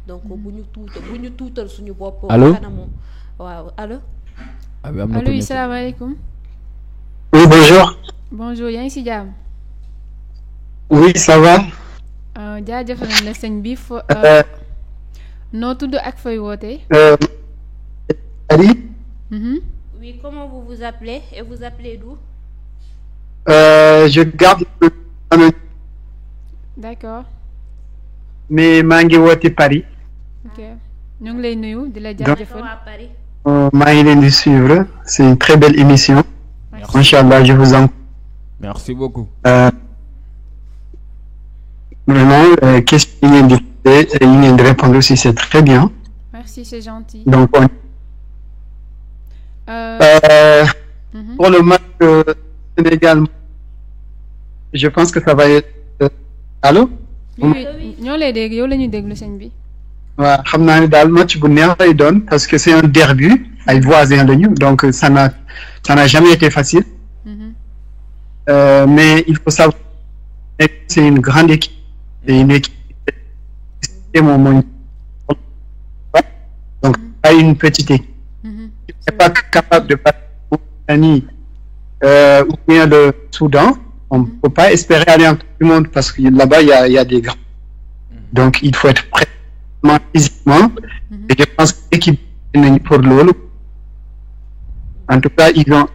donc bu ñu tuutal suñu bopp. allo kanamu waaw allo. allo yi salaamaaleykum. Oui, bonjour. bonjour yaa ngi ci jàmm. Oui, ça va. jaajëfal nañ la sëñ bi noo tudd ak fay wootee. Ali. Oui, comment vous vous appelez et vous appelez d'où? Je garde d'accord. mais maa ngi woote Paris. ok ñu ngi lay nuyu di la jaajëfal. à Paris. maa ngi leen di suivre c'est une très belle émission. Inch'Allah, je vous en. Merci beaucoup. Vraiment, question yi ngeen di poser yi ngeen di répondre aussi c'est très bien. merci c'est gentil. Donc pour le match Sénégal, je pense que ça va être. Allô? oui ñoo lay dégg yow la ñuy déglu sëñ bi. waaw xam naa ne daal match bu neex lay doon parce que c'est un derby ay voisins lañu donc ça n'a jamais été facile. Mais il faut savoir que c'est une grande équipe et une équipe donc pas une petite équipe. Qui n'est pas capable de battre l'Ukraine ou bien le Soudan. On ne peut pas espérer aller en Coupe du Monde parce que là-bas il y a des grands. Donc il faut être prêt physiquement. Et je pense que l'équipe est pour l'eau. En tout cas, ils ont.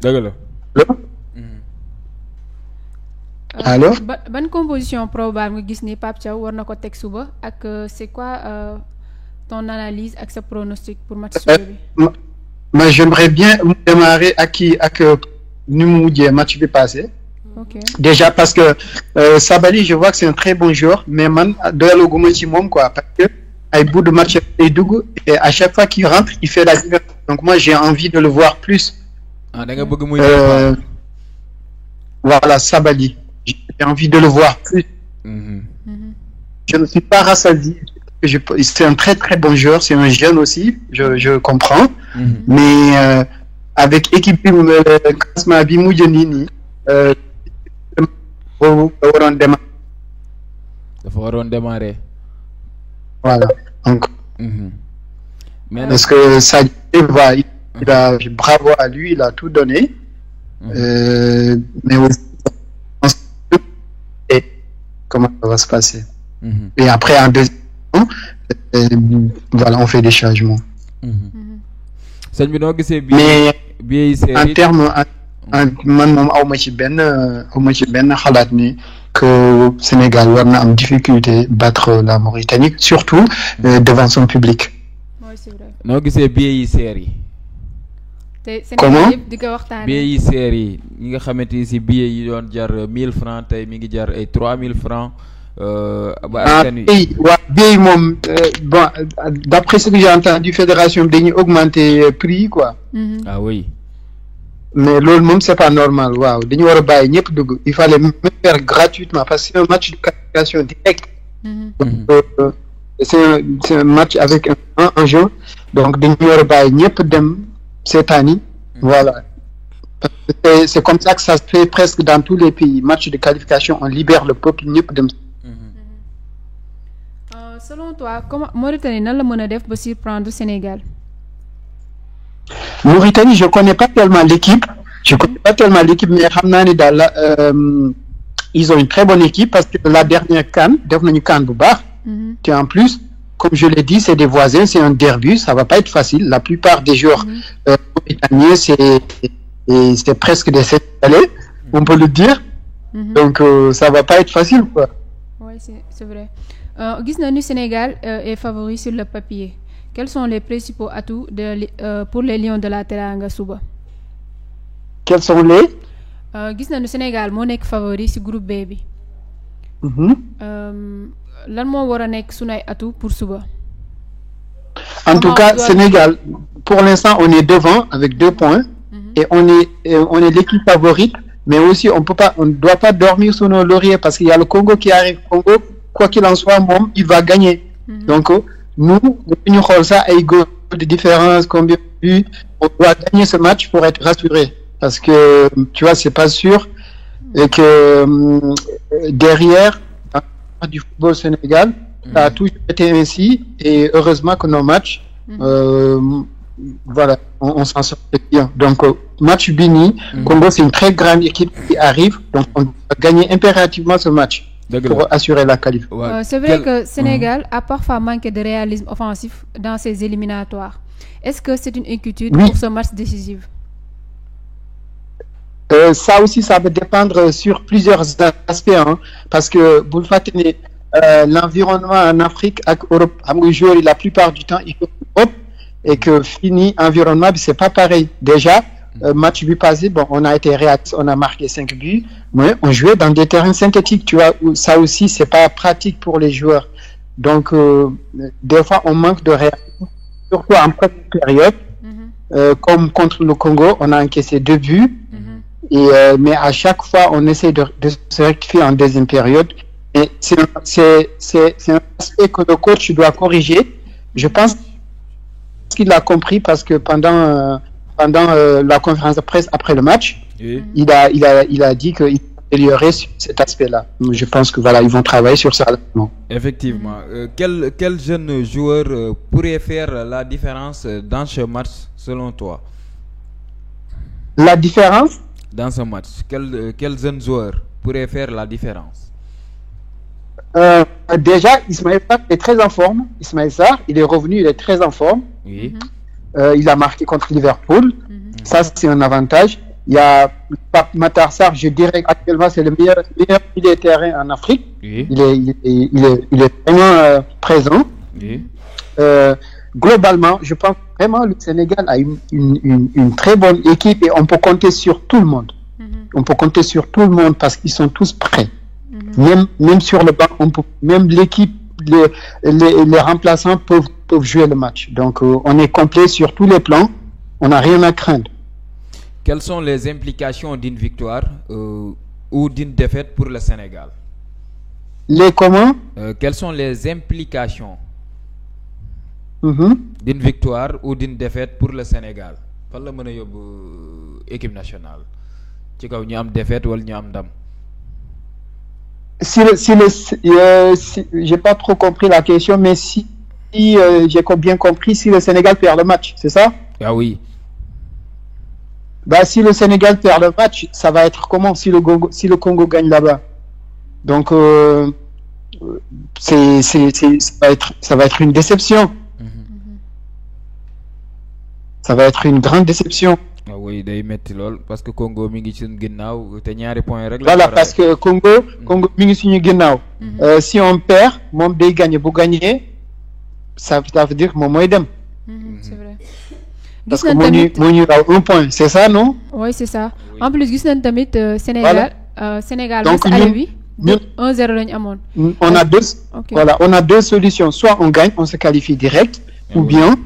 dëgg la. Allô? ban composition probable nga gis ni Pape Thiaw war na ko teg suba ak c'est quoi ton analyse ak sa pronostic pour match suba bi. Moi j'aimerais bien démarrer ak ni mu mujjee match bi passé. ok Déjà parce que Sabali je vois que c'est un très bon joueur mais man doyalaguma ci moom quoi parce que ay bout de match day dugg et à chaque fois qu'il rentre il fait la différence. Donc moi j'ai envie de le voir plus. da nga bëgg muy. Voilà Sabali. J'ai envie de le voir plus. Je ne suis pas rassasié. C'est un très très bon joueur, c'est un jeune aussi, je comprends. Mais avec équipe classement bi mujj nii dafa waroon démarrer. Voilà. Donc mais parce que Sadio il a bravo à lui, il a tout donné. Mais aussi et comment ça va se passer. Et après en deuxième voilà, on fait des changements. sëñ bi noo gisee Mais bi en terme man moom awma ci benn xalaat ni que Sénégal war na am difficulté battre la Mauritanie surtout devant son public. oui c'est vrai. noo gisee billet yi seer yi. te Comment? Sénégal yëpp di ko waxtaanee. billet yi seer yi ñi nga xamante ni si billet yi doon jar 1000 francs tey mi ngi jar ay 3000 francs. Billet moom bon d'après ce que j'ai entendu fédération dañuy augmenter prix quoi. Ah oui. Mais loolu moom c'est pas normal waaw dañu war a bàyyi ñëpp dugg il fallait même faire gratuitement parce que c'est un match de qualification directe. Donc c'est un match avec un enjeu donc dañu war a bàyyi ñëpp dem seetaani. Voilà. Parce que c'est comme ça que ça se fait presque dans tous les pays match de qualification on libère le peuple ñëpp dem. Selon toi comment Mauritanie nan la mën a def ba surprendre Sénégal. Mauritanie je connais pas tellement l'équipe mais xam naa ni daal ils ont une très bonne équipe parce que la dernière CAN def nañu CAN bu baax. Et en plus comme je l'ai dit c'est des voisins c'est un derby ça va pas être facile la plupart des joueurs mauritaniens c'est presque des Sénégalais on peut le dire. Donc ça va pas être facile quoi. Oui c'est vrai. Gis nañu Sénégal est favori sur le papier quels sont les principaux atouts pour les Lions de la Teranga suba. Quels sont les. Gis nañu Sénégal moo nekk favori ci groupe B bi. Lan moo war a nekk sunu ay atouts pour suba. En tout cas Sénégal pour l'instant on est devant avec 2 points. Et on est l'équipe favorite mais aussi on ne doit pas dormir sur nos lauriers parce qu'il y a le Congo qui arrive. Congo quoi qu'il en soit moom il va gagner. Donc nous ñu xool ça ay goal de différence combien de buts on doit gagner ce match pour être rassuré parce que tu vois c'est pas sûr et que derrière l'histoire du football au Sénégal. Ça a toujours été ainsi et heureusement que nos matchs, voilà, on s'en sort bien. Donc, match Bini, Congo, c'est une très grande équipe qui arrive. Donc, on doit gagner impérativement ce match pour assurer la qualif. C'est vrai que Sénégal a parfois manqué de réalisme offensif dans ses éliminatoires. Est-ce que c'est une inquiétude pour ce match décisif? Ça aussi, ça va dépendre sur plusieurs aspects, hein, parce que Boulfatene, l'environnement en Afrique, avec Europe, la plupart du temps, il faut Europe, et que fini environnement, c'est pas pareil. Déjà, match but passé, bon, on a été réactif, on a marqué 5 buts, mais on jouait dans des terrains synthétiques, tu vois, où ça aussi, c'est pas pratique pour les joueurs. Donc, des fois, on manque de réaction, surtout en première période, comme contre le Congo, on a encaissé 2 buts. Et, mais à chaque fois, on essaie de se rectifier en deuxième période. Et c'est un aspect que le coach doit corriger. Je pense qu'il l'a compris parce que pendant la conférence de presse après le match, il a dit qu'il améliorer cet aspect-là. Je pense que voilà, ils vont travailler sur ça. Effectivement. Quel jeune joueur pourrait faire la différence dans ce match selon toi? La différence? Dans ce match, quel jeune joueur pourrait faire la différence? Déjà, Ismaël Sarr est très en forme. Ismaël Sarr, il est revenu, il est très en forme. Oui. Il a marqué contre Liverpool. Ça, c'est un avantage. Il y a Matar Sarr, je dirais actuellement, c'est le meilleur milieu de terrain en Afrique. Oui. Il est vraiment présent. Oui. Globalement, je pense vraiment que le Sénégal a une très bonne équipe et on peut compter sur tout le monde. On peut compter sur tout le monde parce qu'ils sont tous prêts. Même sur le banc, même l'équipe, les remplaçants peuvent jouer le match. Donc, on est complet sur tous les plans. On n'a rien à craindre. Quelles sont les implications d'une victoire ou d'une défaite pour le Sénégal? Les comment? Quelles sont les implications d'une victoire ou d'une défaite pour le Sénégal? Fan la mën a yóbbu équipe nationale ci kaw ñu am défaite wala ñu am ndam? J'ai pas trop compris la question, mais si j'ai bien compris, si le Sénégal perd le match, c'est ça? Ah oui. Bah, si le Sénégal perd le match, ça va être comment si le Congo gagne là-bas? Donc, ça va être une déception. Ça va être une grande déception. Ah oui, day metti lool parce que Congo mi ngi ci ginnaaw te ñaari point rek. Voilà, parce que Congo mi ngi suñu ginnaaw. Si on perd, moom day gagner. Bu gagner, ça veut dire que moom mooy dem. C'est vrai. Parce que moo ñu raw 1 point, c'est ça, non? Oui, c'est ça. En plus, gis nañ tamit Sénégal. Sénégal donc ñun 1-0 lañu amoon. On a deux solutions. Soit on gagne, on se qualifie direct, ou bien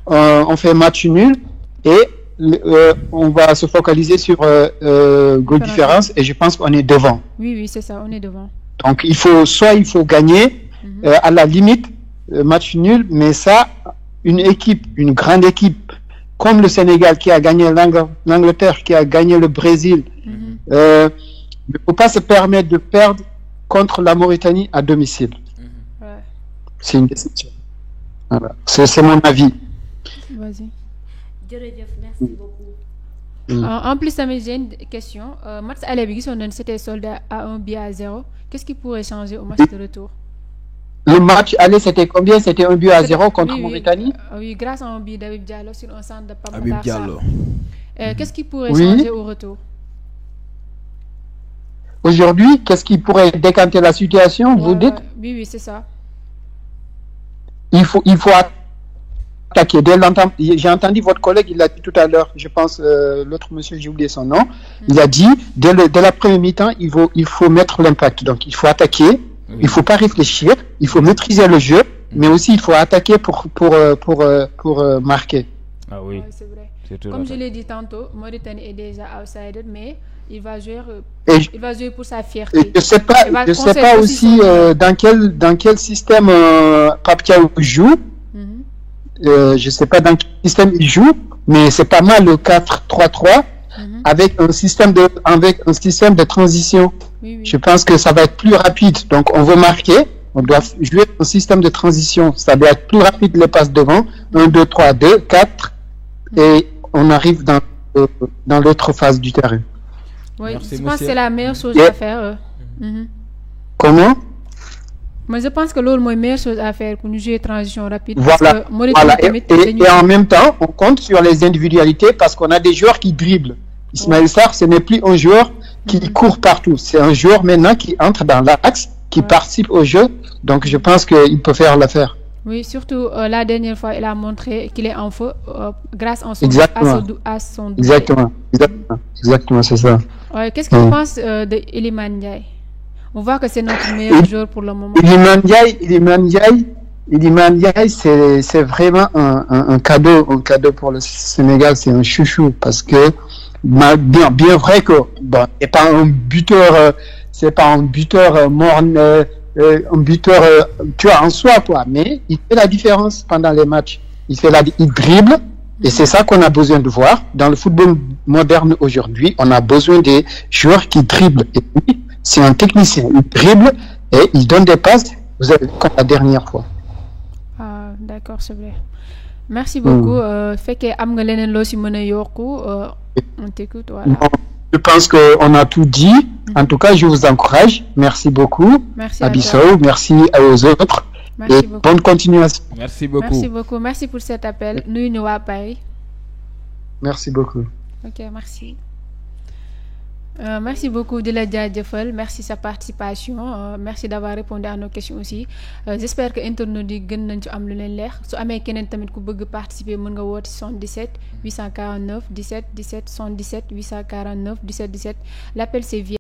on fait match nul et on va se focaliser sur goal différence et je pense qu'on est devant. Oui, c'est ça, on est devant. Donc il faut gagner à la limite match nul, mais ça, une grande équipe comme le Sénégal qui a gagné l'Angleterre, qui a gagné le Brésil, ne peut pas se permettre de perdre contre la Mauritanie à domicile. C'est une déception. Voilà. C'est mon avis. Vas-y. Merci beaucoup. En plus, j'ai une question. Match aller bi gisoon nañ c'était soldé à 1-0. Qu'est-ce qui pourrait changer au match de retour? Le match aller, c'était combien? C'était 1-0 contre Mauritanie? Oui, grâce à un but d'Habib Diallo sur un centre de Pape Habib Matar Sarr. Diallo. Qu'est-ce qui pourrait changer au retour? Aujourd'hui, qu'est-ce qui pourrait décanter la situation, vous dites? Oui, c'est ça. Il faut attaquer dès longtemps. J'ai entendu votre collègue, il l'a dit tout à l'heure, je pense, l'autre monsieur, j'ai oublié son nom, il a dit, dès la première mi-temps, il faut mettre l'impact. Donc, il faut attaquer, il faut pas réfléchir, il faut maîtriser le jeu, mais aussi il faut attaquer pour marquer. Ah oui, c'est vrai. Comme je l'ai dit tantôt, Mauritanie est déjà outsider, mais il va jouer pour sa fierté. Je sais pas aussi dans quel système Pape Thiaw joue. Je sais pas dans quel système il joue, mais c'est pas mal le 4-3-3 avec un système de transition. Oui. Je pense que ça va être plus rapide. Donc, on veut marquer. On doit jouer un système de transition. Ça doit être plus rapide, les passes devant. 1, 2, 3, 2, 4. Et on arrive dans l'autre phase du terrain. Oui, Merci, je pense que monsieur. c'est la meilleure chose à faire. Comment? Mais je pense que loolu mooy meilleure chose à faire pour ñu jouer transition rapide. Voilà. Et en même temps, on compte sur les individualités parce qu'on a des joueurs qui dribblent. Ismaël Sarr, ce n'est plus un joueur qui court partout. C'est un joueur maintenant qui entre dans l'axe, qui participe au jeu. Donc, je pense qu'il peut faire l'affaire. Oui, surtout la dernière fois, il a montré qu'il est en feu grâce à son Exactement, c'est ça. Qu'est-ce qu'on pense de Iliman Ndiaye? On voit que c'est notre meilleur joueur pour le moment. Iliman Ndiaye, c'est vraiment un cadeau pour le Sénégal. C'est un chouchou parce que bien vrai que bon, c'est pas un buteur morne. Un buteur, tu vois, en soi, quoi. Mais il fait la différence pendant les matchs. Il dribble, et c'est ça qu'on a besoin de voir. Dans le football moderne aujourd'hui, on a besoin des joueurs qui dribblent. Et lui, c'est un technicien. Il dribble et il donne des passes. Vous avez vu comme la dernière fois. Ah, d'accord, c'est vrai. Merci beaucoup. Fait que am nga leneen loo ci mën a yokku, on t'écoute, voilà. Je pense qu'on a tout dit. En tout cas, je vous encourage. Merci beaucoup. Merci à Bissau. Merci aux autres. Merci beaucoup. Bonne continuation. Merci beaucoup. Merci beaucoup. Merci pour cet appel. Nuyu ñu waa Paris. Merci beaucoup. Ok, merci. Merci beaucoup de la jaajëfal, merci sa participation, merci d'avoir répondu à nos questions aussi. J'espère que internautes yi gën nañ ci am lu leen leer. Su amee keneen tamit ku bëgg participer mën nga woote 77 849 17 17 77 849 17 17. L'appel c'est via